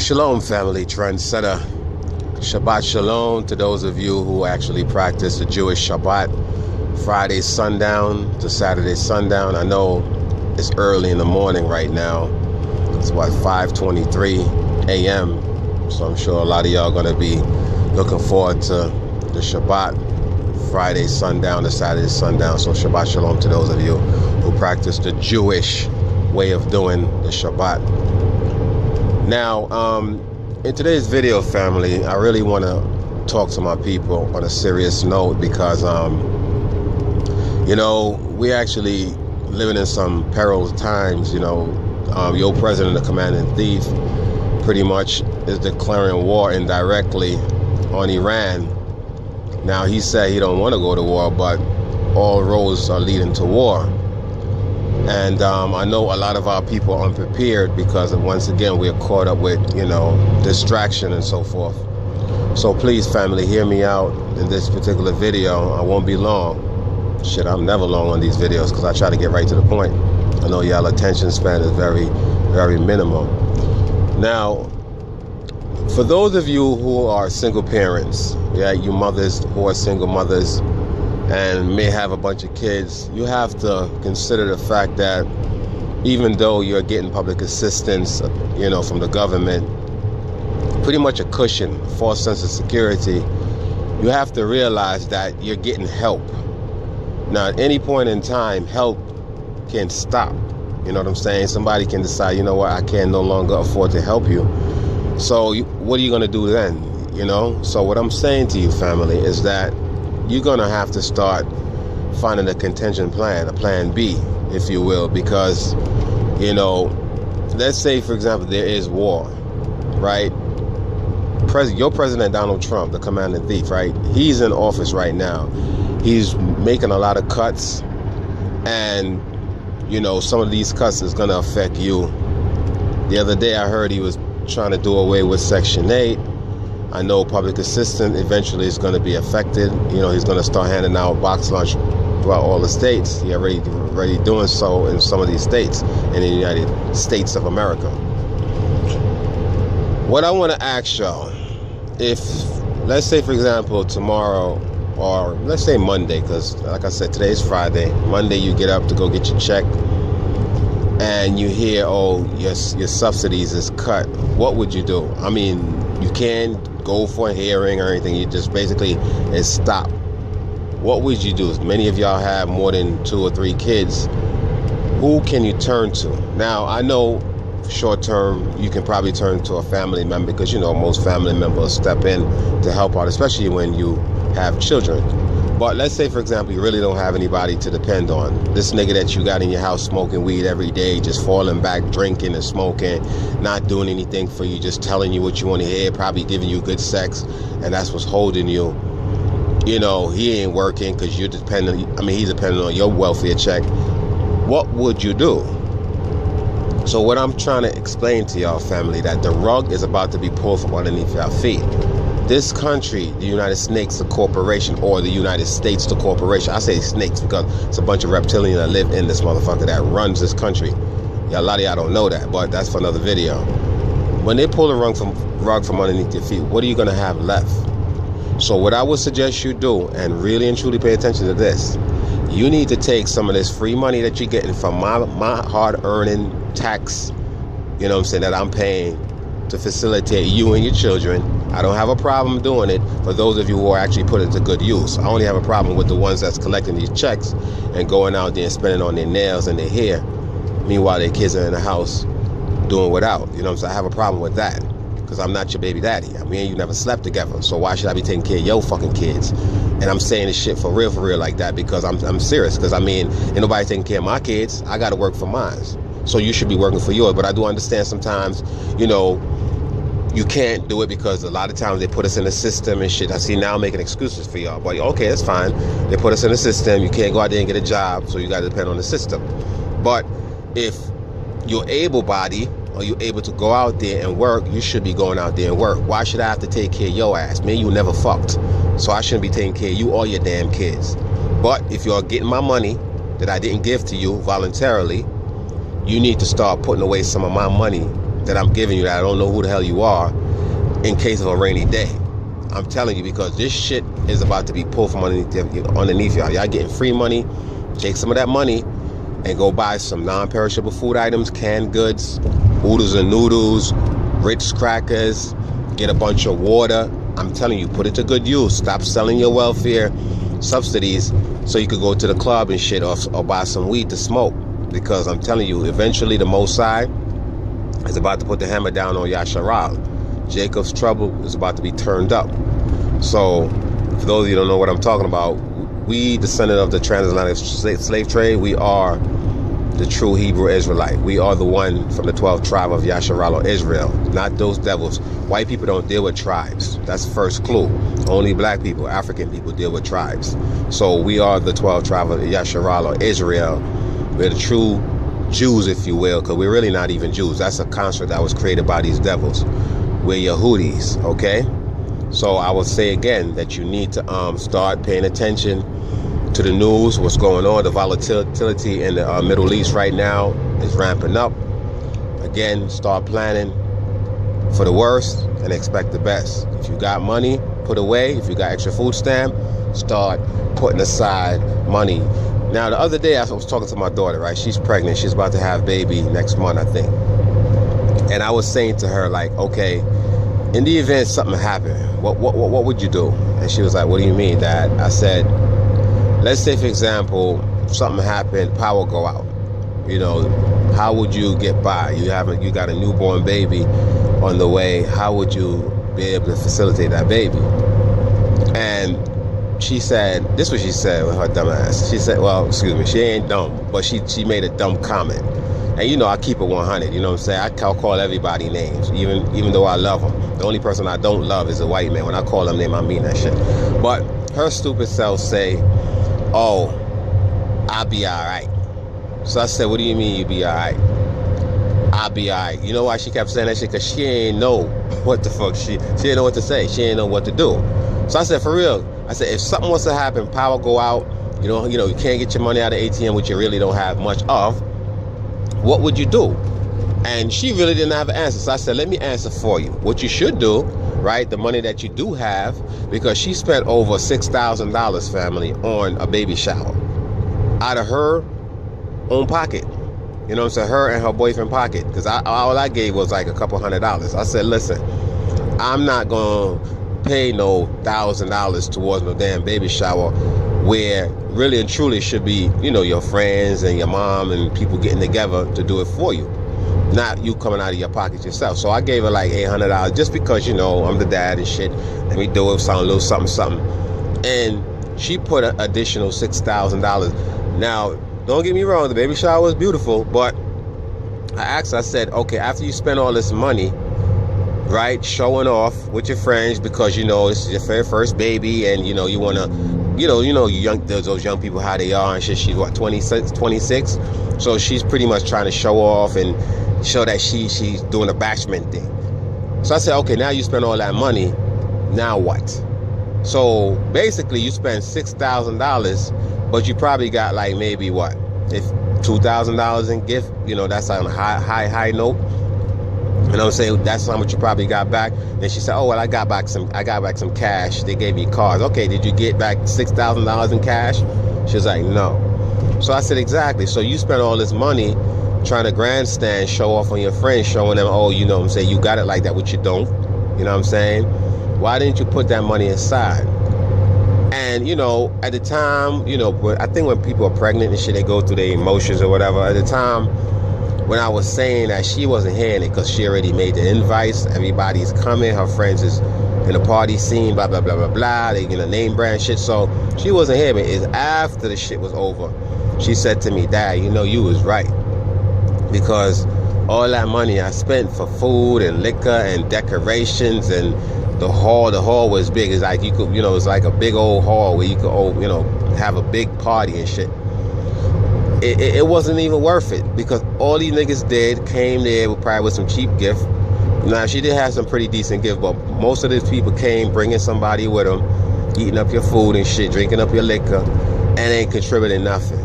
Shalom, family trendsetter. Shabbat Shalom to those of you who actually practice the Jewish Shabbat, Friday sundown to Saturday sundown. I know it's early in the morning right now. It's what, 5:23 a.m. So I'm sure a lot of y'all are going to be looking forward to the Shabbat, Friday sundown to Saturday sundown. So Shabbat Shalom to those of you who practice the Jewish way of doing the Shabbat. Now, in today's video, family, I really want to talk to my people on a serious note because, we actually living in some perilous times. Your president, the commander-in-chief, pretty much is declaring war indirectly on Iran. Now, he said he don't want to go to war, but all roads are leading to war. And I know a lot of our people are unprepared because, once again, we're caught up with, distraction and so forth. So please, family, hear me out in this particular video. I won't be long. Shit, I'm never long on these videos because I try to get right to the point. I know y'all attention span is very, very minimal. Now, for those of you who are single parents, you mothers who are single mothers, and may have a bunch of kids, you have to consider the fact that even though you're getting public assistance, from the government, pretty much a cushion, a false sense of security, you have to realize that you're getting help. Now, at any point in time, help can stop. You know what I'm saying? Somebody can decide, you know what, I can no longer afford to help you. So what are you going to do then? So what I'm saying to you, family, is that you're going to have to start finding a contingent plan, a plan B, if you will, because, let's say, for example, there is war, right? Your president, Donald Trump, the commander-in-chief, right? He's in office right now. He's making a lot of cuts, and, some of these cuts is going to affect you. The other day I heard he was trying to do away with Section 8. I know public assistance eventually is going to be affected. He's going to start handing out box lunch throughout all the states. He's already doing so in some of these states in the United States of America. What I want to ask y'all, if, let's say, for example, tomorrow, or let's say Monday, because like I said, today is Friday. Monday you get up to go get your check, and you hear, your subsidies is cut. What would you do? I mean, you can't go for a hearing or anything. You just basically is stop. What would you do? Many of y'all have more than 2 or 3 kids. Who can you turn to? Now, I know short term you can probably turn to a family member because most family members step in to help out, especially when you have children. But let's say, for example, you really don't have anybody to depend on. This nigga that you got in your house smoking weed every day, just falling back, drinking and smoking, not doing anything for you, just telling you what you want to hear, probably giving you good sex, and that's what's holding you. He ain't working because he's dependent on your welfare check. What would you do? So what I'm trying to explain to y'all, family, that the rug is about to be pulled from underneath our feet. This country, the United Snakes, the corporation, or the United States, the corporation. I say snakes because it's a bunch of reptilians that live in this motherfucker that runs this country. A lot of y'all don't know that, but that's for another video. When they pull the rug from underneath your feet, what are you going to have left? So what I would suggest you do, and really and truly pay attention to this, you need to take some of this free money that you're getting from my hard-earning tax, that I'm paying to facilitate you and your children. I don't have a problem doing it for those of you who are actually putting it to good use. I only have a problem with the ones that's collecting these checks and going out there and spending on their nails and their hair. Meanwhile, their kids are in the house doing without. So I have a problem with that because I'm not your baby daddy. You never slept together. So why should I be taking care of your fucking kids? And I'm saying this shit for real like that because I'm serious. Because ain't nobody taking care of my kids. I got to work for mine. So you should be working for yours. But I do understand sometimes, you can't do it because a lot of times they put us in the system and shit. I see now making excuses for y'all. But okay, that's fine. They put us in the system. You can't go out there and get a job. So you got to depend on the system. But if you're able-bodied or you're able to go out there and work, you should be going out there and work. Why should I have to take care of your ass? Man, you never fucked. So I shouldn't be taking care of you or your damn kids. But if you're getting my money that I didn't give to you voluntarily, you need to start putting away some of my money that I'm giving you that I don't know who the hell you are in case of a rainy day. I'm telling you, because this shit is about to be pulled from underneath y'all. Y'all getting free money. Take some of that money and go buy some non-perishable food items, canned goods, oodles and noodles, Ritz crackers, get a bunch of water. I'm telling you, put it to good use. Stop selling your welfare subsidies so you could go to the club and shit, or buy some weed to smoke. Because I'm telling you, eventually the Mosai is about to put the hammer down on Yasharal. Jacob's trouble is about to be turned up. So, for those of you who don't know what I'm talking about, we, descendant of the transatlantic slave trade, we are the true Hebrew Israelite. We are the one from the 12th tribe of Yasharal, or Israel, not those devils. White people don't deal with tribes. That's the first clue. Only black people, African people, deal with tribes. So we are the 12th tribe of Yasharal, or Israel. We're the true Jews, if you will, because we're really not even Jews. That's a construct that was created by these devils. We're Yehudis, okay? So I will say again that you need to start paying attention to the news, what's going on. The volatility in the Middle East right now is ramping up. Again, start planning for the worst and expect the best. If you got money, put away. If you got extra food stamp, start putting aside money. Now, the other day I was talking to my daughter, right? She's pregnant. She's about to have a baby next month, I think. And I was saying to her, like, okay, in the event something happened, what would you do? And she was like, what do you mean, Dad? I said, let's say, for example, something happened, power go out. You know, how would you get by? You got a newborn baby on the way. How would you be able to facilitate that baby? And she said, this is what she said with her dumb ass. She said, well, excuse me, she ain't dumb, but she made a dumb comment. And you know, I keep it 100, you know what I'm saying? I call everybody names, even though I love them. The only person I don't love is a white man. When I call them name, I mean that shit. But her stupid self say, oh, I'll be all right. So I said, what do you mean you be all right? I'll be all right. You know why she kept saying that shit? Because she ain't know what the fuck she didn't know what to say. She ain't know what to do. So I said, for real, I said, if something was to happen, power go out, you know, you can't get your money out of ATM, which you really don't have much of, what would you do? And she really didn't have an answer. So I said, let me answer for you. What you should do, right, the money that you do have, because she spent over $6,000, family, on a baby shower out of her own pocket. You know what I'm saying? Her and her boyfriend pocket. Because all I gave was like a couple $100s. I said, listen, I'm not going to pay no $1,000 towards no damn baby shower where really and truly should be, you know, your friends and your mom and people getting together to do it for you, not you coming out of your pocket yourself. So I gave her like $800 just because, you know, I'm the dad and shit. Let me do it, sound a little something. And she put an additional $6,000. Now, don't get me wrong, the baby shower was beautiful, but I asked her, I said, okay, after you spend all this money, right, showing off with your friends because, you know, it's your very first baby and, you know, you want to, you know, those young people, how they are and shit. She's what, 26? So she's pretty much trying to show off and show that she's doing a bashment thing. So I said, okay, now you spend all that money, now what? So basically you spend $6,000, but you probably got like maybe what, if $2,000 in gift, you know, that's on a high note. You know what I'm saying? That's how much you probably got back. Then she said, oh, well, I got back some cash. They gave me cards. Okay, did you get back $6,000 in cash? She was like, no. So I said, exactly. So you spent all this money trying to grandstand, show off on your friends, showing them, oh, you know what I'm saying, you got it like that, which you don't. You know what I'm saying? Why didn't you put that money aside? And, you know, at the time, you know, I think when people are pregnant and shit, they go through their emotions or whatever. At the time, when I was saying that, she wasn't hearing it because she already made the invites. Everybody's coming. Her friends is in the party scene, blah, blah, blah, blah, blah. They, you know, name brand shit. So she wasn't hearing me. It's after the shit was over. She said to me, Dad, you know, you was right. Because all that money I spent for food and liquor and decorations and the hall was big. It's like you could, you know, it's like a big old hall where you could, you know, have a big party and shit. It wasn't even worth it because all these niggas came there probably with some cheap gift. Now, she did have some pretty decent gift, but most of these people came bringing somebody with them, eating up your food and shit, drinking up your liquor, and ain't contributing nothing.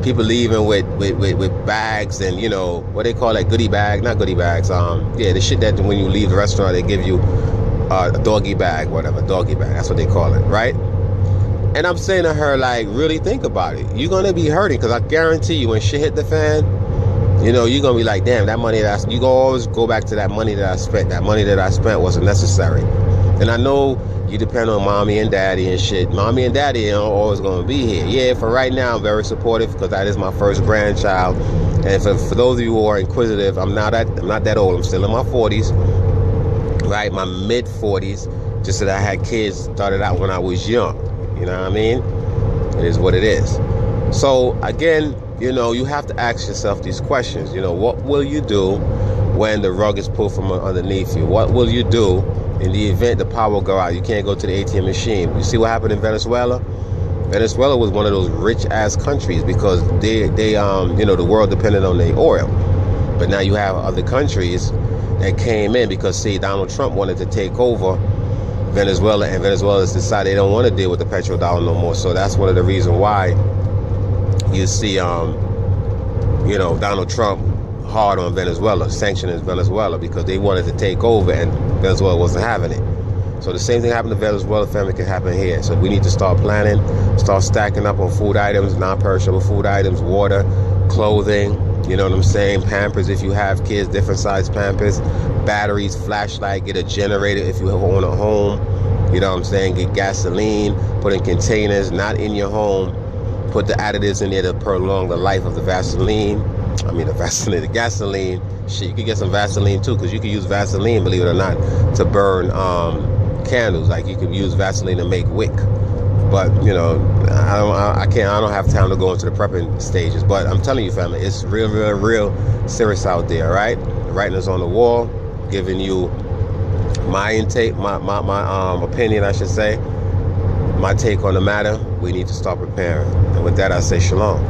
people leaving with bags and, you know, what they call that, goodie bag, not goodie bags, yeah, the shit that when you leave the restaurant they give you a doggy bag, whatever, doggy bag, that's what they call it, right? And I'm saying to her, like, really think about it. You're gonna be hurting, because I guarantee you when shit hit the fan, you know, you're gonna be like, damn, that money that you gonna always go back to that money that I spent. That money that I spent wasn't necessary. And I know you depend on mommy and daddy and shit. Mommy and daddy are always gonna be here. Yeah, for right now, I'm very supportive because that is my first grandchild. And for those of you who are inquisitive, I'm not that old. I'm still in my 40s, right? My mid 40s. Just that I had kids started out when I was young. You know what I mean? It is what it is. So again, you know, you have to ask yourself these questions. You know, what will you do when the rug is pulled from underneath you? What will you do in the event the power will go out? You can't go to the ATM machine. You see what happened in Venezuela? Venezuela was one of those rich ass countries because they you know, the world depended on their oil. But now you have other countries that came in because, see, Donald Trump wanted to take over Venezuela, and Venezuela decided they don't want to deal with the petrodollar no more. So that's one of the reasons why you see, you know, Donald Trump hard on Venezuela, sanctioning Venezuela, because they wanted to take over and Venezuela wasn't having it. So the same thing happened to Venezuela, family, can happen here. So we need to start planning, start stacking up on food items, non-perishable food items, water, clothing, you know what I'm saying, Pampers if you have kids, different size Pampers, batteries, flashlight, get a generator if you own a home, you know what I'm saying, get gasoline, put in containers, not in your home, put the additives in there to prolong the life of the gasoline, shit, you could get some Vaseline too, because you can use Vaseline, believe it or not, to burn candles, like you could use Vaseline to make wick. But, you know, I don't have time to go into the prepping stages. But I'm telling you, family, it's real serious out there, right? The writing is on the wall, giving you my intake, my opinion, I should say, my take on the matter. We need to start preparing. And with that, I say shalom.